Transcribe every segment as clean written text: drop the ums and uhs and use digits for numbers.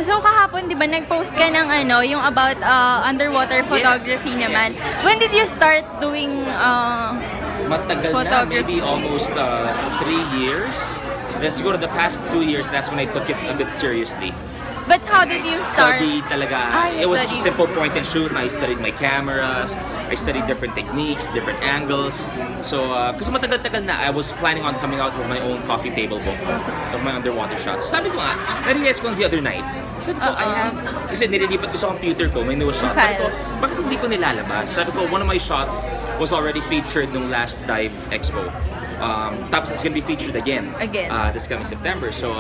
So kahapon, di ba, nag-post ka ng ano, yung about underwater photography naman. When did you start doing Matagal na, maybe almost 3 years. Then siguro the past 2 years, that's when I took it a bit seriously. But how did you start? Studied talaga. It was just a simple point and shoot. I studied my cameras. I studied different techniques, different angles. So, kasi matagal-tagal na, I was planning on coming out with my own coffee table book of my underwater shots. So, sabi ko nga, na-realize ko the other night. Sabi ko, I have, kasi nililipat ko sa computer ko, may newest shots. Sabi ko, bakit hindi ko nilalabas? Sabi ko, one of my shots was already featured nung last Dive Expo. Tapos it's gonna be featured again. This coming September. So,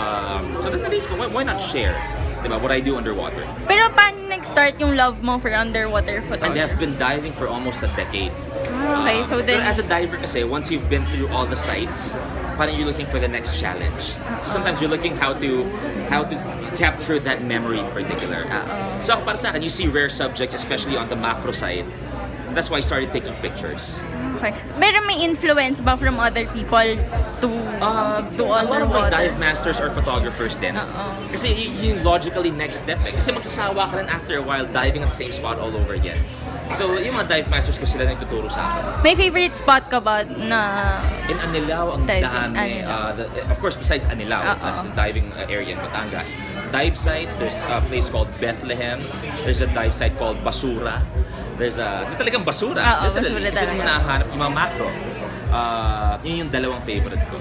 so that's the reason, why not share? Diba, what I do underwater. Pero paano nag-start yung love mo for underwater photography? And I've been diving for almost a decade. Okay, so then... As a diver kasi, once you've been through all the sites, parang you're looking for the next challenge. So sometimes you're looking how to capture that memory in particular. So para sa akin, you see rare subjects, especially on the macro side. That's why I started taking pictures. Okay. Pero may influence ba from other people to a lot of my dive masters are photographers din. Kasi yung logically next step eh. Kasi magsasawa ka rin after a while diving at the same spot all over again. So yung mga dive masters ko sila nagtuturo sa akin. May favorite spot ka ba na... In Anilao, ang dami. Of course, besides Anilao, as the diving area in Batangas. Dive sites, there's a place called Bethlehem. There's a dive site called Basura. There's a... talagang basura. Basura kasi naman nahanap yung mga macro. Yun yung dalawang favorite ko.